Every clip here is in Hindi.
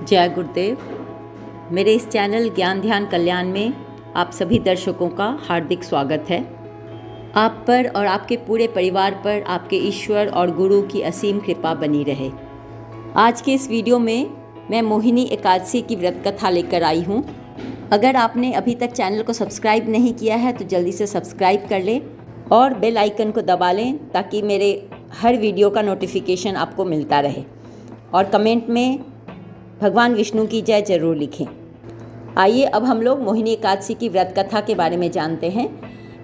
जय गुरुदेव। मेरे इस चैनल ज्ञान ध्यान कल्याण में आप सभी दर्शकों का हार्दिक स्वागत है। आप पर और आपके पूरे परिवार पर आपके ईश्वर और गुरु की असीम कृपा बनी रहे। आज के इस वीडियो में मैं मोहिनी एकादशी की व्रत कथा लेकर आई हूँ। अगर आपने अभी तक चैनल को सब्सक्राइब नहीं किया है तो जल्दी से सब्सक्राइब कर लें और बेल आइकन को दबा लें ताकि मेरे हर वीडियो का नोटिफिकेशन आपको मिलता रहे। और कमेंट में भगवान विष्णु की जय जरूर लिखें। आइए अब हम लोग मोहिनी एकादशी की व्रत कथा के बारे में जानते हैं।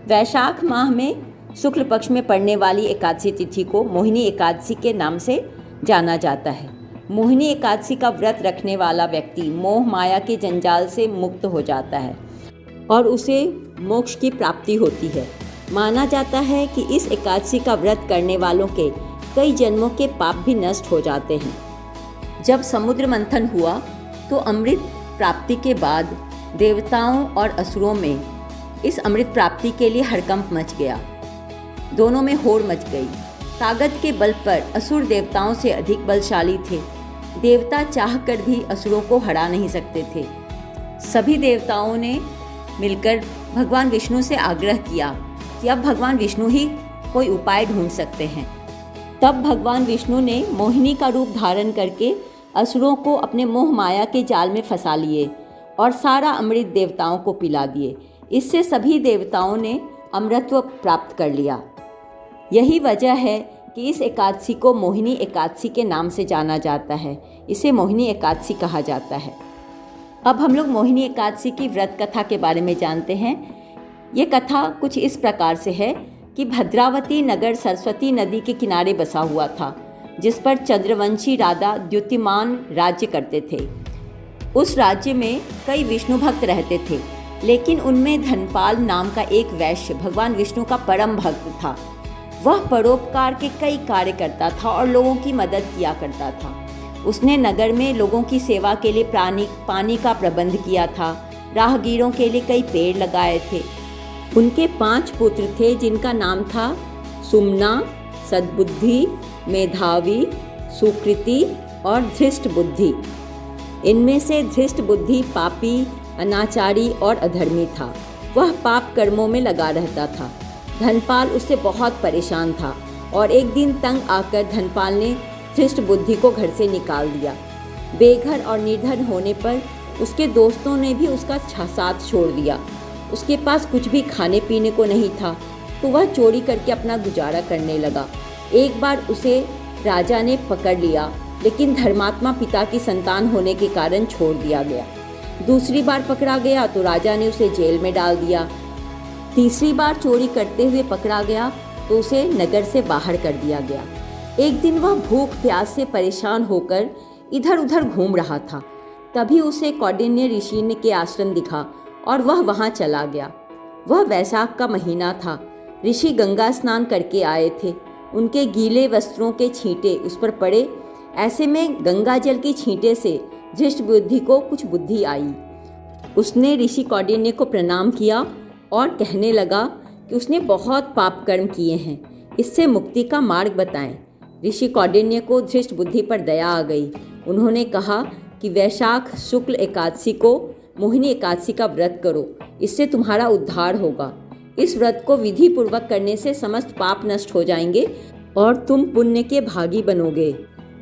वैशाख माह में शुक्ल पक्ष में पड़ने वाली एकादशी तिथि को मोहिनी एकादशी के नाम से जाना जाता है। मोहिनी एकादशी का व्रत रखने वाला व्यक्ति मोह माया के जंजाल से मुक्त हो जाता है और उसे मोक्ष की प्राप्ति होती है। माना जाता है कि इस एकादशी का व्रत करने वालों के कई जन्मों के पाप भी नष्ट हो जाते हैं। जब समुद्र मंथन हुआ तो अमृत प्राप्ति के बाद देवताओं और असुरों में इस अमृत प्राप्ति के लिए हड़कंप मच गया। दोनों में होड़ मच गई। ताकत के बल पर असुर देवताओं से अधिक बलशाली थे। देवता चाहकर भी असुरों को हरा नहीं सकते थे। सभी देवताओं ने मिलकर भगवान विष्णु से आग्रह किया कि अब भगवान विष्णु ही कोई उपाय ढूंढ सकते हैं। तब भगवान विष्णु ने मोहिनी का रूप धारण करके असुरों को अपने मोह माया के जाल में फंसा लिए और सारा अमृत देवताओं को पिला दिए। इससे सभी देवताओं ने अमृतत्व प्राप्त कर लिया। यही वजह है कि इस एकादशी को मोहिनी एकादशी के नाम से जाना जाता है। इसे मोहिनी एकादशी कहा जाता है। अब हम लोग मोहिनी एकादशी की व्रत कथा के बारे में जानते हैं। ये कथा कुछ इस प्रकार से है कि भद्रावती नगर सरस्वती नदी के किनारे बसा हुआ था, जिस पर चंद्रवंशी राजा द्युतिमान राज्य करते थे। उस राज्य में कई विष्णु भक्त रहते थे, लेकिन उनमें धनपाल नाम का एक वैश्य भगवान विष्णु का परम भक्त था। वह परोपकार के कई कार्य करता था और लोगों की मदद किया करता था। उसने नगर में लोगों की सेवा के लिए पानी का प्रबंध किया था। राहगीरों के लिए कई पेड़ लगाए थे। उनके 5 पुत्र थे, जिनका नाम था सुमना, सद्बुद्धि, मेधावी, सुकृति और धृष्ट बुद्धि। इनमें से धृष्ट बुद्धि पापी, अनाचारी और अधर्मी था। वह पाप कर्मों में लगा रहता था। धनपाल उससे बहुत परेशान था और एक दिन तंग आकर धनपाल ने धृष्ट बुद्धि को घर से निकाल दिया। बेघर और निर्धन होने पर उसके दोस्तों ने भी उसका साथ छोड़ दिया। उसके पास कुछ भी खाने पीने को नहीं था, तो वह चोरी करके अपना गुजारा करने लगा। एक बार उसे राजा ने पकड़ लिया, लेकिन धर्मात्मा पिता की संतान होने के कारण छोड़ दिया गया। दूसरी बार पकड़ा गया तो राजा ने उसे जेल में डाल दिया। तीसरी बार चोरी करते हुए पकड़ा गया तो उसे नगर से बाहर कर दिया गया। एक दिन वह भूख प्यास से परेशान होकर इधर उधर घूम रहा था। तभी उसे कौंडिन्य ऋषि के आश्रम दिखा और वह वहाँ चला गया। वह वैशाख का महीना था। ऋषि गंगा स्नान करके आए थे। उनके गीले वस्त्रों के छींटे उस पर पड़े। ऐसे में गंगा जल की छींटे से धृष्ट बुद्धि को कुछ बुद्धि आई। उसने ऋषि कौंडिन्य को प्रणाम किया और कहने लगा कि उसने बहुत पाप कर्म किए हैं, इससे मुक्ति का मार्ग बताएं। ऋषि कौंडिन्य को धृष्ट बुद्धि पर दया आ गई। उन्होंने कहा कि वैशाख शुक्ल एकादशी को मोहिनी एकादशी का व्रत करो, इससे तुम्हारा उद्धार होगा। इस व्रत को विधि पूर्वक करने से समस्त पाप नष्ट हो जाएंगे और तुम पुण्य के भागी बनोगे।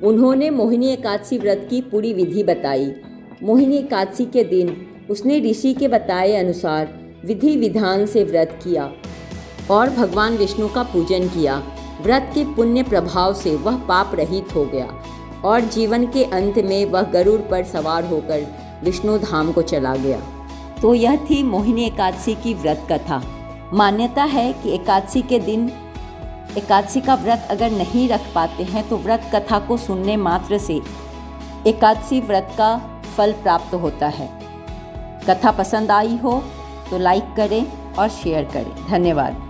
उन्होंने मोहिनी एकादशी व्रत की पूरी विधि बताई। मोहिनी एकादशी के दिन उसने ऋषि के बताए अनुसार विधि विधान से व्रत किया और भगवान विष्णु का पूजन किया। व्रत के पुण्य प्रभाव से वह पाप रहित हो गया और जीवन के अंत में वह गरुड़ पर सवार होकर विष्णु धाम को चला गया। तो यह थी मोहिनी एकादशी की व्रत कथा। मान्यता है कि एकादशी के दिन एकादशी का व्रत अगर नहीं रख पाते हैं तो व्रत कथा को सुनने मात्र से एकादशी व्रत का फल प्राप्त होता है। कथा पसंद आई हो तो लाइक करें और शेयर करें। धन्यवाद।